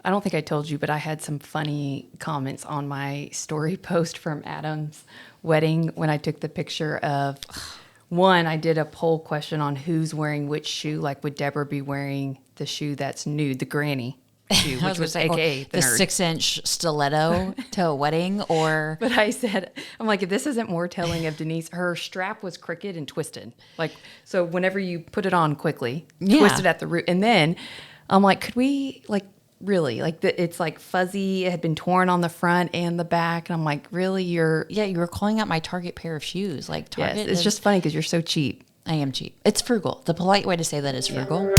I don't think I told you, but I had some funny comments on my story post from Adam's wedding when I took the picture of one. I did a poll question on who's wearing which shoe. Like, would Deborah be wearing the shoe that's nude, the granny shoe, which was AKA the nerd. 6-inch stiletto to a wedding, or But I said, I'm like, if this isn't more telling of Denise, her strap was crooked and twisted. Like, so whenever you put it on quickly, twisted at the root. And then I'm like, could we, like, really? Like, it's like fuzzy. It had been torn on the front and the back. And I'm like, really? you were calling out my Target pair of shoes. Like, Target Yes, it's just funny because you're so cheap. I am cheap. It's frugal. The polite way to say that is frugal.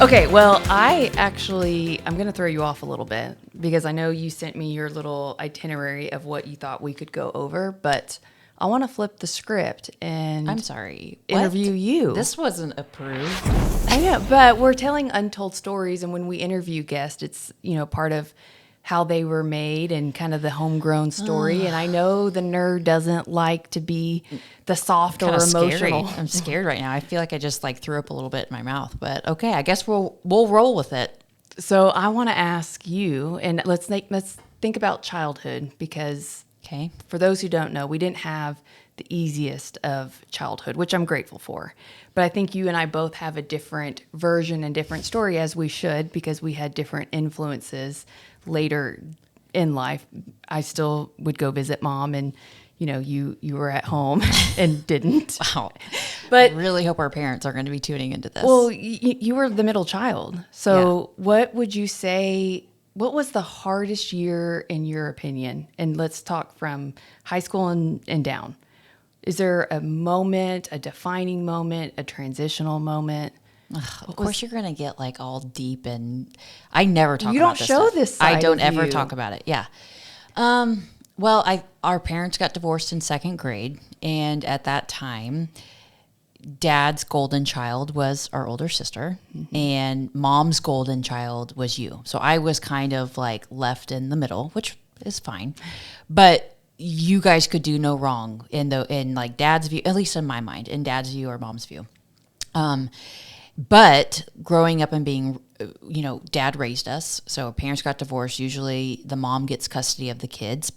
Okay, well, I'm going to throw you off a little bit because I know you sent me your little itinerary of what you thought we could go over, but I want to flip the script and I'm sorry. interview you. This wasn't approved. I know, but we're telling untold stories, and when we interview guests, it's, part of how they were made and kind of the homegrown story. And I know the nerd doesn't like to be the soft or emotional. Scary. I'm scared right now. I feel like I just threw up a little bit in my mouth, but okay, I guess we'll roll with it. So I want to ask you, and let's think about childhood, because for those who don't know, we didn't have the easiest of childhood, which I'm grateful for. But I think you and I both have a different version and different story, as we should, because we had different influences later in life. I still would go visit mom, and you were at home and didn't. Wow. But I really hope our parents are going to be tuning into this. Well, you were the middle child. So what would you say, what was the hardest year in your opinion? And let's talk from high school and down. Is there a moment, a defining moment, a transitional moment? Of course, you're going to get all deep, and I never talk about this. You don't show this side I don't of ever you. talk about it. Yeah. Well, our parents got divorced in second grade, and at that time, Dad's golden child was our older sister, and Mom's golden child was you. So I was kind of left in the middle, which is fine, but you guys could do no wrong in Dad's view, at least in my mind, in Dad's view or Mom's view. But growing up and being, Dad raised us. So parents got divorced. Usually the mom gets custody of the kids,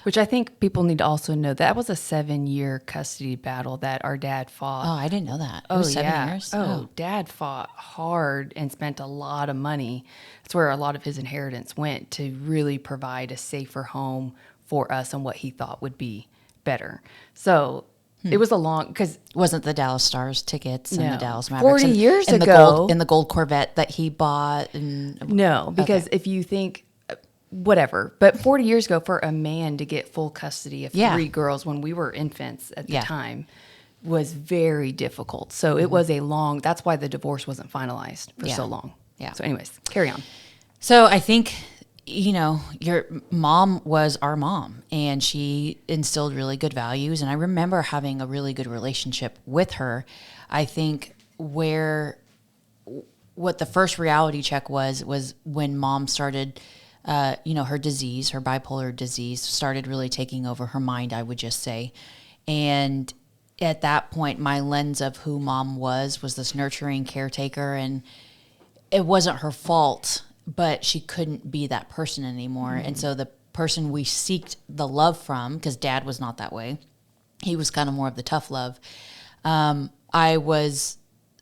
which I think people need to also know that was a 7-year custody battle that our dad fought. Oh, I didn't know that. It Oh, was 7 yeah. years? Oh, Dad fought hard and spent a lot of money. That's where a lot of his inheritance went, to really provide a safer home for us and what he thought would be better. So it was a long, because wasn't the Dallas Stars tickets and the Dallas Mavericks 40 years and ago the gold Corvette that he bought. No, because if you think whatever, but 40 years ago, for a man to get full custody of 3 girls when we were infants at the time was very difficult. So it was that's why the divorce wasn't finalized for so long. Yeah. So anyways, carry on. So I think, your mom was our mom, and she instilled really good values. And I remember having a really good relationship with her. I think what the first reality check was when Mom started, her disease, her bipolar disease started really taking over her mind, I would just say. And at that point, my lens of who Mom was this nurturing caretaker, and it wasn't her fault, but she couldn't be that person anymore. And so the person we seeked the love from, because Dad was not that way, he was kind of more of the tough love. I was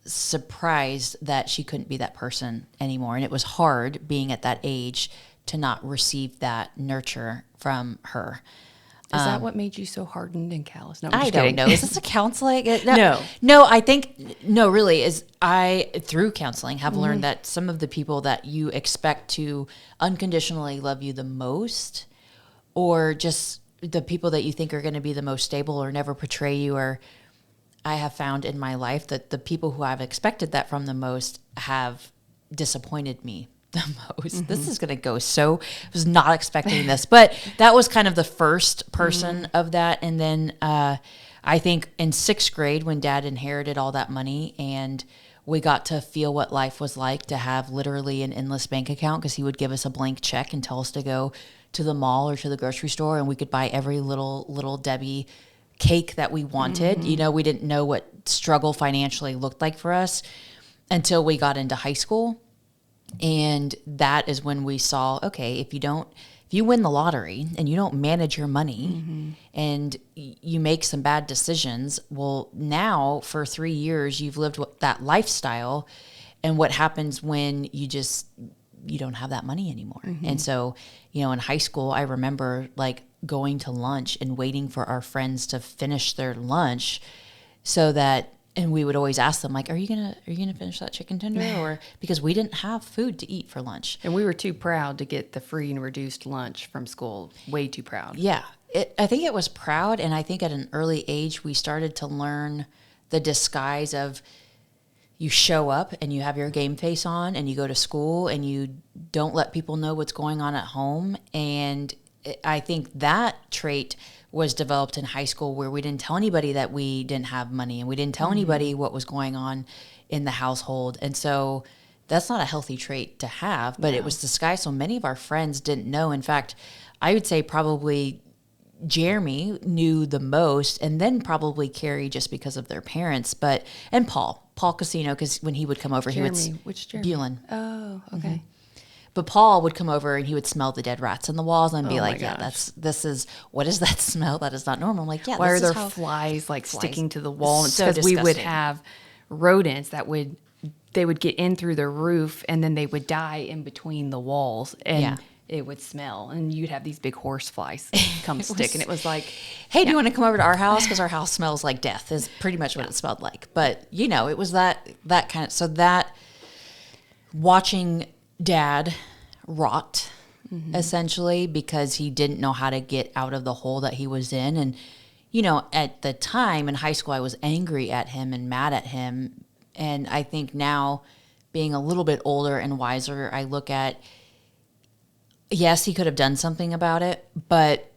surprised that she couldn't be that person anymore. And it was hard, being at that age, to not receive that nurture from her. Is that what made you so hardened and callous? No, I don't know. Is this a counseling? No. I think, really, is I, through counseling, have learned that some of the people that you expect to unconditionally love you the most, or just the people that you think are going to be the most stable or never betray you, or I have found in my life that the people who I've expected that from the most have disappointed me the most. This is going to go I was not expecting this, but that was kind of the first person of that. And then I think in 6th grade, when Dad inherited all that money and we got to feel what life was like to have literally an endless bank account, because he would give us a blank check and tell us to go to the mall or to the grocery store, and we could buy every little Debbie cake that we wanted. You know, we didn't know what struggle financially looked like for us until we got into high school. And that is when we saw, okay, if you win the lottery and you don't manage your money and you make some bad decisions, well, now for 3 years you've lived that lifestyle. And what happens when you don't have that money anymore? And so, you know, in high school, I remember like going to lunch and waiting for our friends to finish their lunch so that, and we would always ask them, like, are you gonna finish that chicken tender? Or because we didn't have food to eat for lunch. And we were too proud to get the free and reduced lunch from school. Way too proud. Yeah. I think it was proud. And I think at an early age, we started to learn the disguise of, you show up and you have your game face on and you go to school and you don't let people know what's going on at home. And I think that trait was developed in high school, where we didn't tell anybody that we didn't have money, and we didn't tell anybody what was going on in the household. And so that's not a healthy trait to have, but it was disguised. So many of our friends didn't know. In fact, I would say probably Jeremy knew the most, and then probably Carrie, just because of their parents, and Paul Casino, because when he would come over, Which Jeremy? Bulin. Oh, okay. But Paul would come over and he would smell the dead rats in the walls and be like, my what is that smell? That is not normal. I'm like, yeah, Why are this is there how flies like sticking to the wall? It's So because we would disgusting. have rodents that would get in through the roof, and then they would die in between the walls, and it would smell, and you'd have these big horse flies come stick, and it was like, hey, do you want to come over to our house? Because our house smells like death is pretty much what it smelled like. But, you know, it was that kind of, so that watching Dad rot, essentially, because he didn't know how to get out of the hole that he was in. And, you know, at the time in high school, I was angry at him and mad at him. And I think now, being a little bit older and wiser, I look at, yes, he could have done something about it, but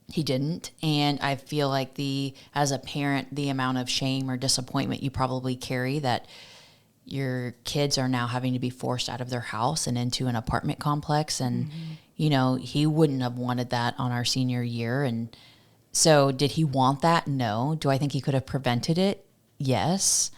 he didn't. And I feel like as a parent, the amount of shame or disappointment you probably carry, that your kids are now having to be forced out of their house and into an apartment complex. And, you know, he wouldn't have wanted that on our senior year. And so did he want that? No. Do I think he could have prevented it? Yes.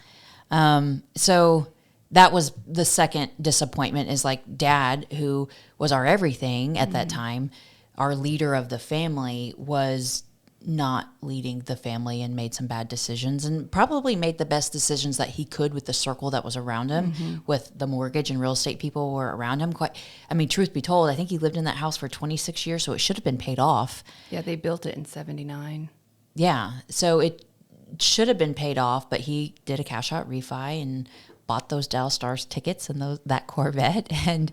So that was the second disappointment, is like Dad, who was our everything at that time, our leader of the family, was not leading the family and made some bad decisions, and probably made the best decisions that he could with the circle that was around him, with the mortgage and real estate people were around him. Truth be told, I think he lived in that house for 26 years, so it should have been paid off. yeah, they built it in '79. Yeah, so it should have been paid off, but he did a cash out refi and bought those Dallas Stars tickets and that Corvette, and,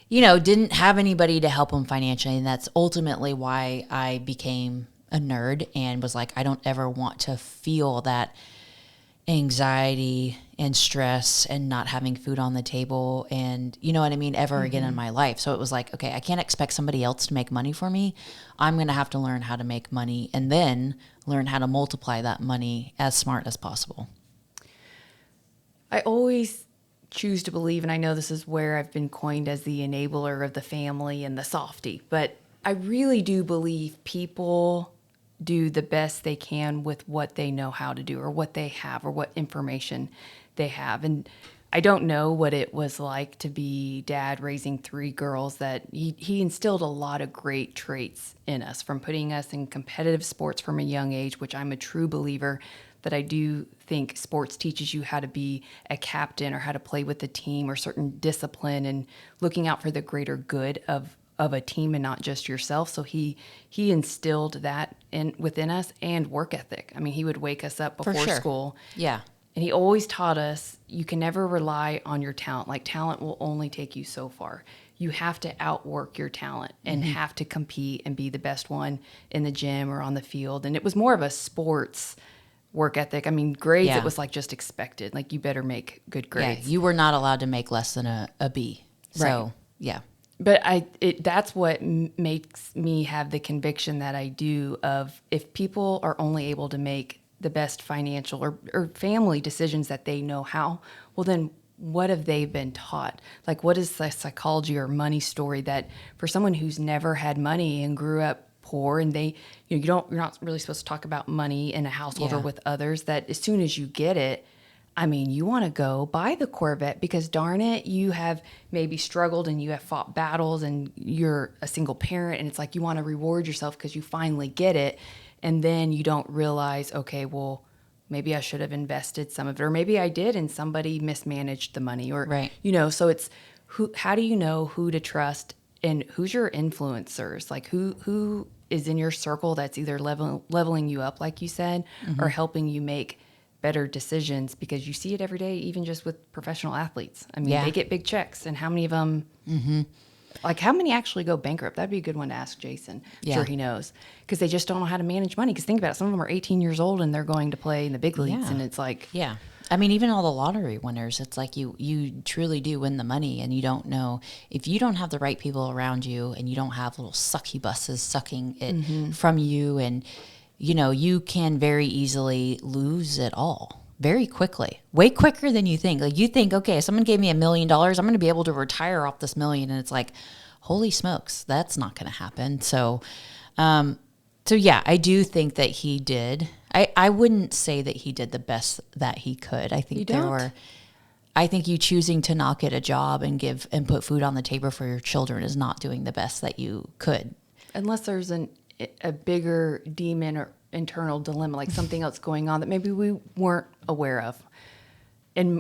you know, didn't have anybody to help him financially. And that's ultimately why I became a nerd and was like, I don't ever want to feel that anxiety and stress and not having food on the table, and, you know what I mean, ever again in my life. So it was like, okay, I can't expect somebody else to make money for me. I'm going to have to learn how to make money, and then learn how to multiply that money as smart as possible. I always choose to believe, and I know this is where I've been coined as the enabler of the family and the softie, but I really do believe people do the best they can with what they know how to do, or what they have, or what information they have. And I don't know what it was like to be Dad raising 3 girls. That he instilled a lot of great traits in us, from putting us in competitive sports from a young age, which I'm a true believer that I do think sports teaches you how to be a captain, or how to play with a team, or certain discipline, and looking out for the greater good of a team and not just yourself. So he instilled that within us, and work ethic. I mean, he would wake us up before school. Yeah. And he always taught us, you can never rely on your talent. Like, talent will only take you so far. You have to outwork your talent, and have to compete and be the best one in the gym or on the field. And it was more of a sports work ethic. I mean, grades, it was like just expected. Like, you better make good grades. Yeah, you were not allowed to make less than a B. So, Right. yeah. But that's what makes me have the conviction that I do, of, if people are only able to make the best financial or family decisions that they know how, well, then what have they been taught? Like, what is the psychology or money story that for someone who's never had money and grew up poor, and they, you're not really supposed to talk about money in a household or with others, that as soon as you get it, I mean, you want to go buy the Corvette because darn it, you have maybe struggled and you have fought battles and you're a single parent, and it's like you want to reward yourself because you finally get it. And then you don't realize, okay, well, maybe I should have invested some of it, or maybe I did and somebody mismanaged the money, or, so it's how do you know who to trust and who's your influencers? Like who is in your circle that's either leveling you up, like you said, or helping you make better decisions, because you see it every day, even just with professional athletes. I mean, they get big checks, and how many of them, like how many actually go bankrupt? That'd be a good one to ask Jason. Sure, he knows, because they just don't know how to manage money. Because think about it, some of them are 18 years old and they're going to play in the big leagues, and it's like, I mean, even all the lottery winners, it's like you truly do win the money, and you don't know if you don't have the right people around you, and you don't have little succubuses sucking it from you, and you can very easily lose it all very quickly, way quicker than you think. Like you think, okay, someone gave me $1 million, I'm going to be able to retire off this million. And it's like, holy smokes, that's not going to happen. So yeah, I do think that he did. I wouldn't say that he did the best that he could. I think I think you choosing to not get a job and put food on the table for your children is not doing the best that you could. Unless there's a bigger demon or internal dilemma, like something else going on that maybe we weren't aware of,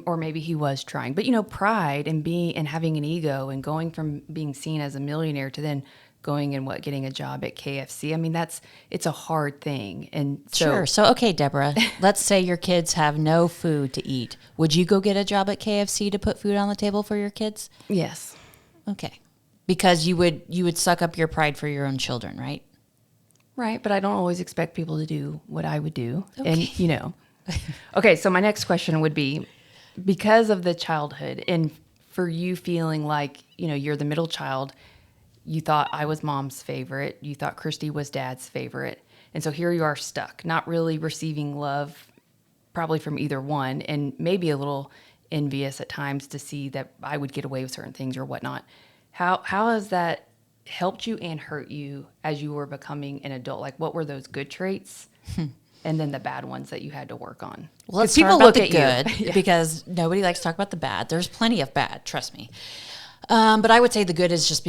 or maybe he was trying. But pride and having an ego and going from being seen as a millionaire to then going and getting a job at KFC. I mean, it's a hard thing. And so okay, Deborah, let's say your kids have no food to eat. Would you go get a job at KFC to put food on the table for your kids? Yes. Okay, because you would suck up your pride for your own children, right? Right, but I don't always expect people to do what I would do. Okay. And, okay, so my next question would be, because of the childhood and for you feeling like, you're the middle child, you thought I was mom's favorite, you thought Christy was dad's favorite, and so here you are stuck, not really receiving love probably from either one, and maybe a little envious at times to see that I would get away with certain things or whatnot. How has that helped you and hurt you as you were becoming an adult? Like, what were those good traits and then the bad ones that you had to work on? Well, let's start about the good, because nobody likes to talk about the bad. There's plenty of bad, trust me. But I would say the good is just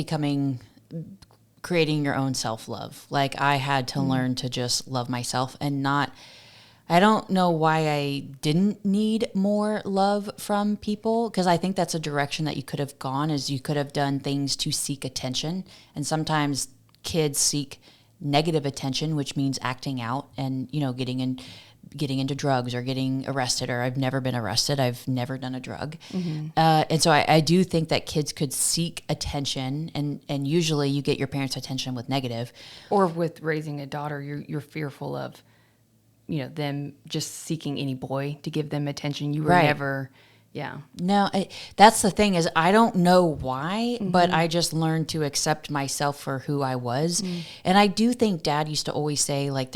creating your own self-love. Like, I had to learn to just love myself and I don't know why I didn't need more love from people, because I think that's a direction that you could have gone, is you could have done things to seek attention. And sometimes kids seek negative attention, which means acting out and, getting into drugs or getting arrested. Or I've never been arrested. I've never done a drug. And so I do think that kids could seek attention, and usually you get your parents' attention with negative. Or with raising a daughter, you're fearful of them just seeking any boy to give them attention. You were never, No, that's the thing, is I don't know why, but I just learned to accept myself for who I was. And I do think Dad used to always say, like,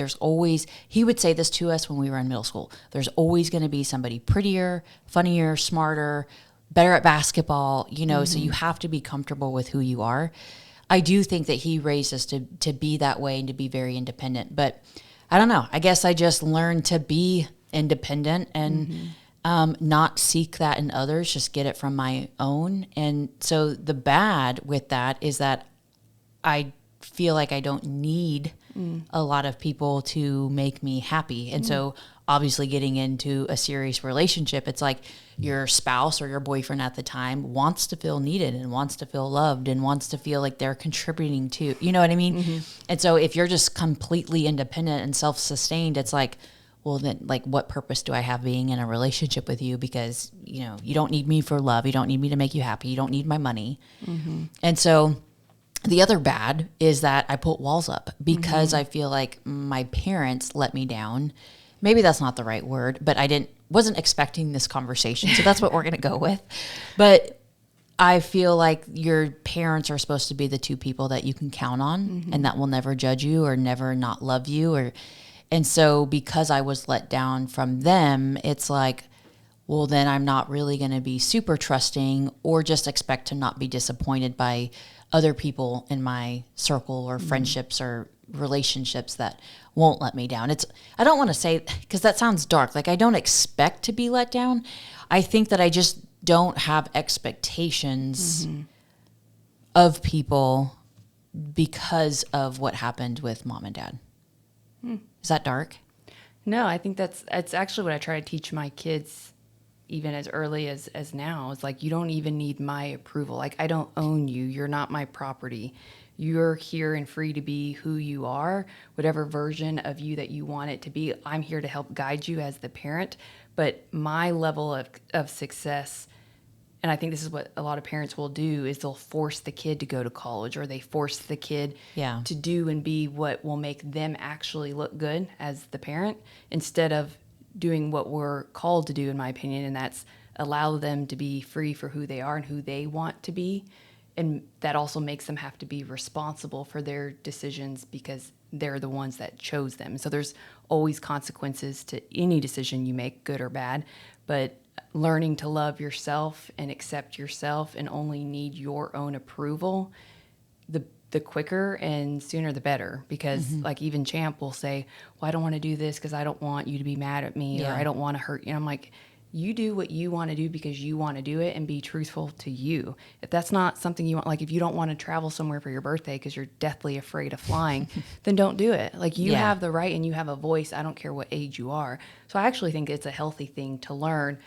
he would say this to us when we were in middle school, there's always going to be somebody prettier, funnier, smarter, better at basketball, so you have to be comfortable with who you are. I do think that he raised us to be that way and to be very independent, but I don't know. I guess I just learned to be independent and not seek that in others, just get it from my own. And so the bad with that is that I feel like I don't need a lot of people to make me happy. And so obviously getting into a serious relationship, it's like your spouse or your boyfriend at the time wants to feel needed and wants to feel loved and wants to feel like they're contributing to, you know what I mean? And so if you're just completely independent and self-sustained, it's like, well, then, like, what purpose do I have being in a relationship with you? Because, you don't need me for love. You don't need me to make you happy. You don't need my money. And so the other bad is that I put walls up because I feel like my parents let me down. Maybe that's not the right word, but wasn't expecting this conversation. So that's what we're going to go with. But I feel like your parents are supposed to be the two people that you can count on and that will never judge you or never not love you. And so because I was let down from them, it's like, well, then I'm not really going to be super trusting or just expect to not be disappointed by other people in my circle or friendships or relationships that won't let me down. I don't want to say, because that sounds dark. Like, I don't expect to be let down. I think that I just don't have expectations of people because of what happened with mom and dad. Is that dark? No, I think it's actually what I try to teach my kids, even as early as now. It's like, you don't even need my approval. Like, I don't own you. You're not my property. You're here and free to be who you are, whatever version of you that you want it to be. I'm here to help guide you as the parent. But my level of success, and I think this is what a lot of parents will do, is they'll force the kid to go to college, or they force the kid to do and be what will make them actually look good as the parent, instead of doing what we're called to do, in my opinion, and that's allow them to be free for who they are and who they want to be. And that also makes them have to be responsible for their decisions because they're the ones that chose them. So there's always consequences to any decision you make, good or bad. But learning to love yourself and accept yourself and only need your own approval, the quicker and sooner the better. Because like even Champ will say, well, I don't want to do this because I don't want you to be mad at me, or I don't want to hurt you. And I'm like, you do what you want to do because you want to do it, and be truthful to you. If that's not something you want, like if you don't want to travel somewhere for your birthday because you're deathly afraid of flying, then don't do it. Like, you have the right and you have a voice. I don't care what age you are. So I actually think it's a healthy thing to learn,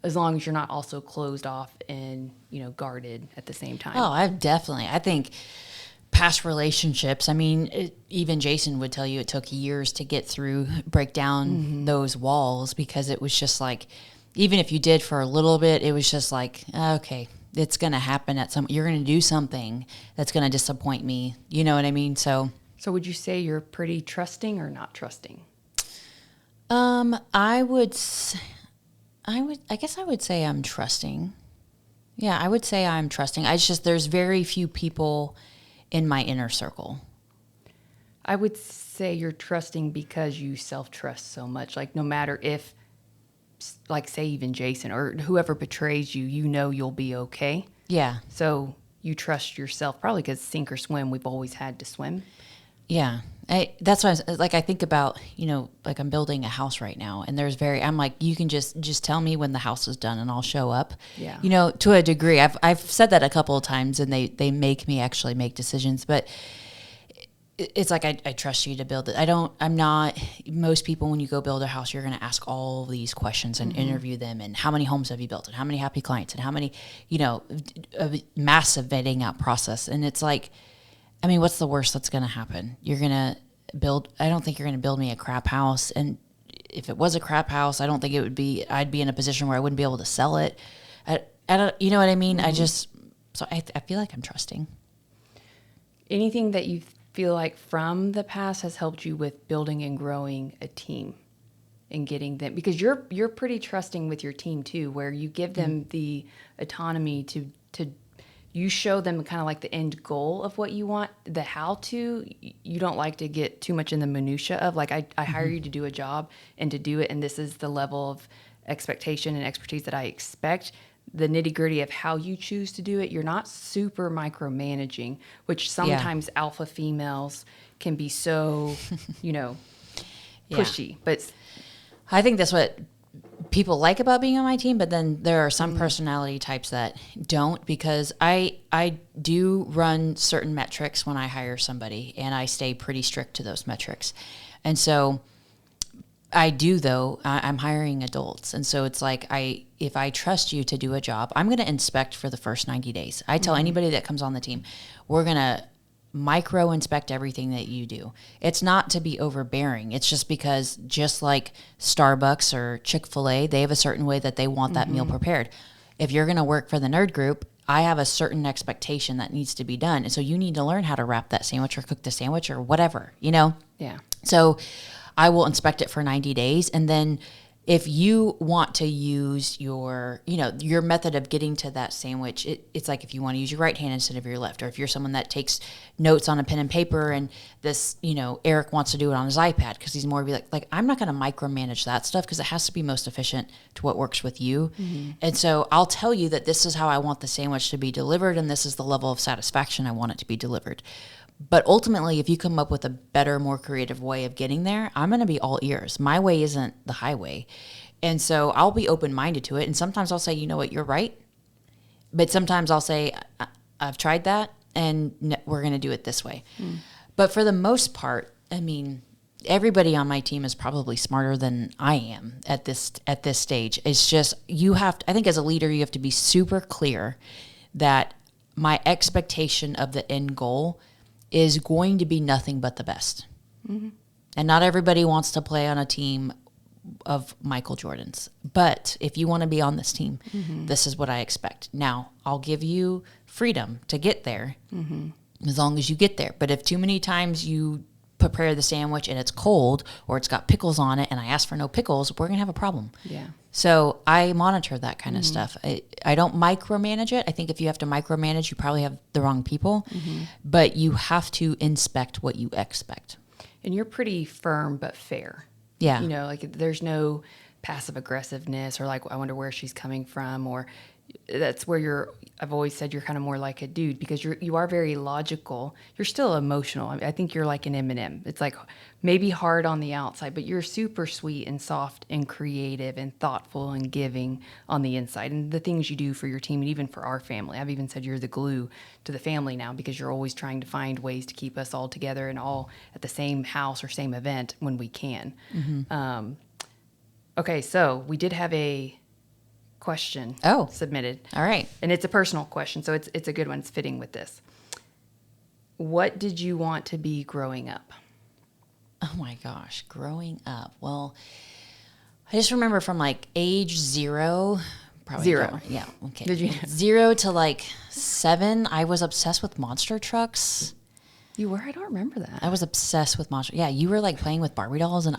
as long as you're not also closed off and, guarded at the same time. Oh, I think past relationships, I mean, even Jason would tell you it took years to break down those walls, because it was just like, even if you did for a little bit, it was just like, okay, it's going to happen you're going to do something that's going to disappoint me. You know what I mean? So would you say you're pretty trusting or not trusting? I guess I would say I'm trusting. Yeah, I would say I'm trusting. There's very few people in my inner circle. I would say you're trusting because you self-trust so much. Like, no matter if, like, say even Jason or whoever betrays you, you'll be okay. Yeah. So you trust yourself, probably because sink or swim, we've always had to swim. Yeah. That's why I think about, like I'm building a house right now, and I'm like, you can just tell me when the house is done and I'll show up. Yeah. To a degree. I've said that a couple of times, and they make me actually make decisions, but it's like, I trust you to build it. Most people, when you go build a house, you're going to ask all these questions and interview them, and how many homes have you built, and how many happy clients, and how many, a massive vetting out process. And it's like, I mean, what's the worst that's going to happen? I don't think you're going to build me a crap house. And if it was a crap house, I don't think I'd be in a position where I wouldn't be able to sell it. I don't, you know what I mean? I feel like I'm trusting. Anything that you feel like from the past has helped you with building and growing a team and getting them, because you're pretty trusting with your team too, where you give them the autonomy to you show them kind of like the end goal of what you want, the how to. You don't like to get too much in the minutia of like, I hire you to do a job and to do it, and this is the level of expectation and expertise that I expect. The nitty gritty of how you choose to do it, you're not super micromanaging, which sometimes alpha females can be so, pushy. But I think that's what people like about being on my team, but then there are some personality types that don't, because I do run certain metrics when I hire somebody, and I stay pretty strict to those metrics. And so I do, though. I'm hiring adults. And so it's like, if I trust you to do a job, I'm going to inspect for the first 90 days. I tell anybody that comes on the team, we're going to micro inspect everything that you do. It's not to be overbearing. It's just because, just like Starbucks or Chick-fil-A, they have a certain way that they want that meal prepared. If you're going to work for the nerd group, I have a certain expectation that needs to be done. And so you need to learn how to wrap that sandwich or cook the sandwich or whatever, Yeah. So I will inspect it for 90 days. And then if you want to use your, your method of getting to that sandwich, it's like if you want to use your right hand instead of your left, or if you're someone that takes notes on a pen and paper and this, Eric wants to do it on his iPad because he's more like, I'm not going to micromanage that stuff because it has to be most efficient to what works with you. Mm-hmm. And so I'll tell you that this is how I want the sandwich to be delivered and this is the level of satisfaction I want it to be delivered. But ultimately, if you come up with a better, more creative way of getting there, I'm going to be all ears. My way isn't the highway. And so I'll be open-minded to it. And sometimes I'll say, you know what, you're right. But sometimes I'll say, I've tried that, and we're going to do it this way. Mm. But for the most part, I mean, everybody on my team is probably smarter than I am at this stage. It's just I think as a leader, you have to be super clear that my expectation of the end goal is going to be nothing but the best. Mm-hmm. And not everybody wants to play on a team of Michael Jordan's. But if you want to be on this team, mm-hmm. this is what I expect. Now, I'll give you freedom to get there mm-hmm. as long as you get there. But if too many times you prepare the sandwich and it's cold or it's got pickles on it and I ask for no pickles, we're going to have a problem. Yeah. So I monitor that kind of mm-hmm. stuff. I don't micromanage it. I think if you have to micromanage, you probably have the wrong people. Mm-hmm. But you have to inspect what you expect. And you're pretty firm but fair. Yeah. Like there's no passive aggressiveness or like, I wonder where she's coming from, or that's where I've always said you're kind of more like a dude because you are very logical. You're still emotional. I think you're like an M&M. It's like maybe hard on the outside, but you're super sweet and soft and creative and thoughtful and giving on the inside. And the things you do for your team and even for our family. I've even said you're the glue to the family now because you're always trying to find ways to keep us all together and all at the same house or same event when we can. Mm-hmm. Okay, so we did have a question submitted. All right. And it's a personal question, so it's a good one. It's fitting with this. What did you want to be growing up? Oh my gosh, growing up. Well, I just remember from like age 0, probably 0. Yeah, okay. Did you 0 to like 7, I was obsessed with monster trucks. You were? I don't remember that. I was obsessed with monster. Yeah, you were like playing with Barbie dolls, and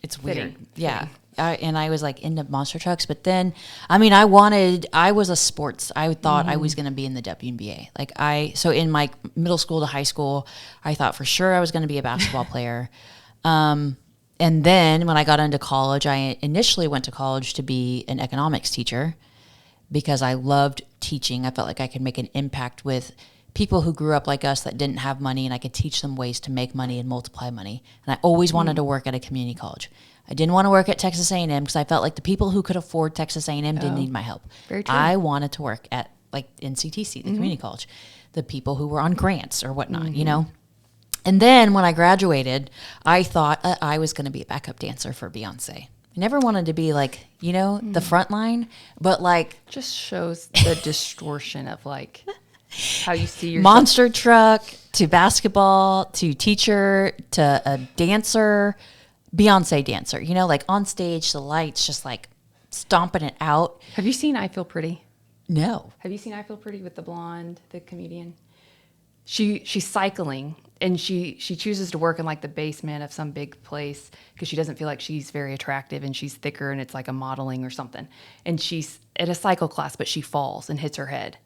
it's weird. Fitting. Yeah. And I was like into monster trucks, but then, I mean, I was a sports. I thought I was going to be in the WNBA. So in my middle school to high school, I thought for sure I was going to be a basketball player. And then when I got into college, I initially went to college to be an economics teacher because I loved teaching. I felt like I could make an impact with people who grew up like us that didn't have money, and I could teach them ways to make money and multiply money. And I always wanted to work at a community college. I didn't want to work at Texas A&M because I felt like the people who could afford Texas A&M didn't need my help. Very true. I wanted to work at like NCTC, the mm-hmm. community college, the people who were on grants or whatnot, mm-hmm. And then when I graduated, I thought I was going to be a backup dancer for Beyonce. I never wanted to be like, mm-hmm. the front line, but like. Just shows the distortion of like how you see yourself. Monster truck to basketball to teacher to a dancer. Beyonce dancer, like on stage, the lights just like stomping it out. Have you seen I Feel Pretty? No. Have you seen I Feel Pretty with the blonde, the comedian? She's cycling and she chooses to work in like the basement of some big place because she doesn't feel like she's very attractive and she's thicker and it's like a modeling or something. And she's at a cycle class, but she falls and hits her head.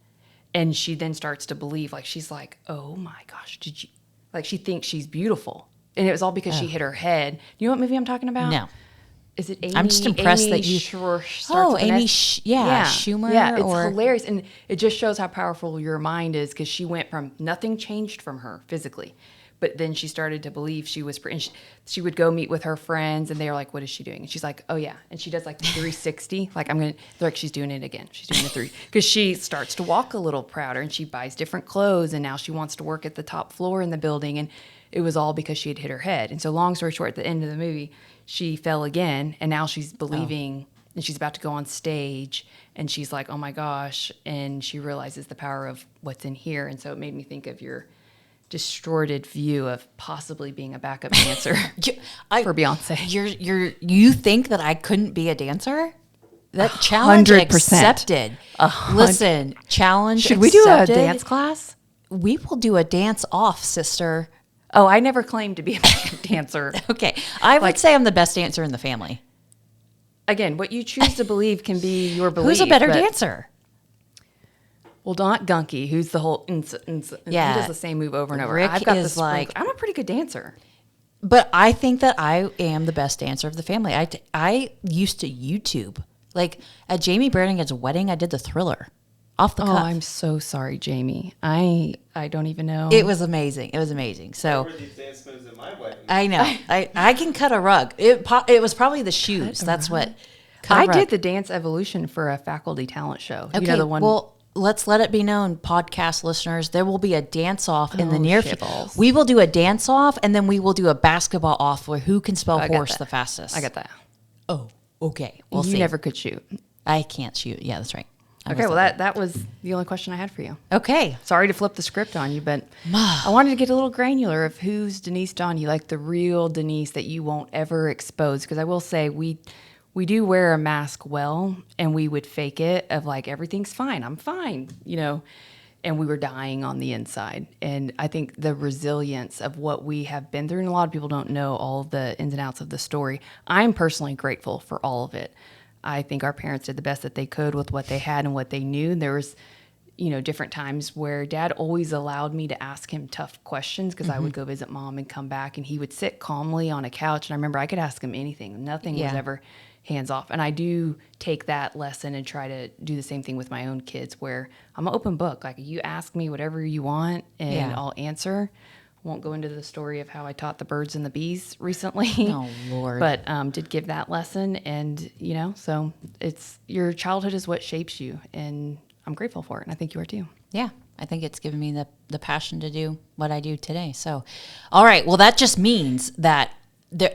And she then starts to believe, like, she's like, oh my gosh, she thinks she's beautiful. And it was all because she hit her head. You know what movie I'm talking about? No. Is it Amy? I'm just impressed Amy that you. Amy. Schumer. Yeah, it's hilarious, and it just shows how powerful your mind is because she went from nothing changed from her physically, but then she started to believe she was. And she would go meet with her friends, and they were like, "What is she doing?" And she's like, "Oh yeah," and she does like the 360. Like they're like, she's doing it again. She's doing the 3 because she starts to walk a little prouder, and she buys different clothes, and now she wants to work at the top floor in the building, and. It was all because she had hit her head. And so long story short, at the end of the movie, she fell again. And now she's believing and she's about to go on stage. And she's like, oh, my gosh. And she realizes the power of what's in here. And so it made me think of your distorted view of possibly being a backup dancer for Beyonce. You think that I couldn't be a dancer? That challenge 100%. Accepted. Listen, challenge Should accepted. We do a dance class? We will do a dance off, sister. Oh, I never claimed to be a backup dancer. Okay. I would say I'm the best dancer in the family. again, what you choose to believe can be your belief. Who's a better dancer? Well, not Gunky, who's the whole, he does the same move over and over. Rick I've got is like, I'm a pretty good dancer. But I think that I am the best dancer of the family. I used to YouTube. Like at Jamie Byrd wedding, I did the Thriller off the cuff. I'm so sorry, Jamie. I don't even know. It was amazing. It was amazing. So What were these dance moves at my wedding? I know. I can cut a rug. It was probably the shoes. That's what. I did the Dance Evolution for a faculty talent show. Okay. You know, the one. Well, let's let it be known, podcast listeners, there will be a dance off in the near future. shitballs. We will do a dance off, and then we will do a basketball off where who can spell horse that. the fastest. I got that. Oh, okay. We'll You see. never could shoot. I can't shoot. Yeah, that's right. Okay, well, that was the only question I had for you. Okay. Sorry to flip the script on you, but I wanted to get a little granular of who's Denise Dawn. You like the real Denise that you won't ever expose. Because I will say, we do wear a mask well, and we would fake it of like, everything's fine. I'm fine, you know, and we were dying on the inside. And I think the resilience of what we have been through, and a lot of people don't know all of the ins and outs of the story. I'm personally grateful for all of it. I think our parents did the best that they could with what they had and what they knew. There was, you know, different times where Dad always allowed me to ask him tough questions because I would go visit Mom and come back, and he would sit calmly on a couch. And I remember I could ask him anything. Nothing was ever hands off. And I do take that lesson and try to do the same thing with my own kids, where I'm an open book. Like, you ask me whatever you want and I'll answer. Won't go into the story of how I taught the birds and the bees recently. Oh, Lord. But did give that lesson. And, you know, so it's your childhood is what shapes you. And I'm grateful for it. And I think you are too. Yeah. I think it's given me the passion to do what I do today. So, all right. Well, that just means that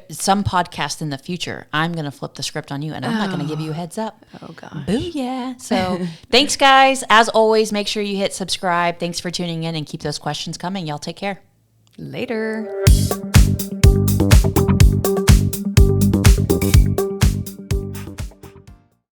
some podcast in the future, I'm going to flip the script on you, and I'm not going to give you a heads up. Oh, gosh. Booyah. So thanks, guys. As always, make sure you hit subscribe. Thanks for tuning in, and keep those questions coming. Y'all take care. Later.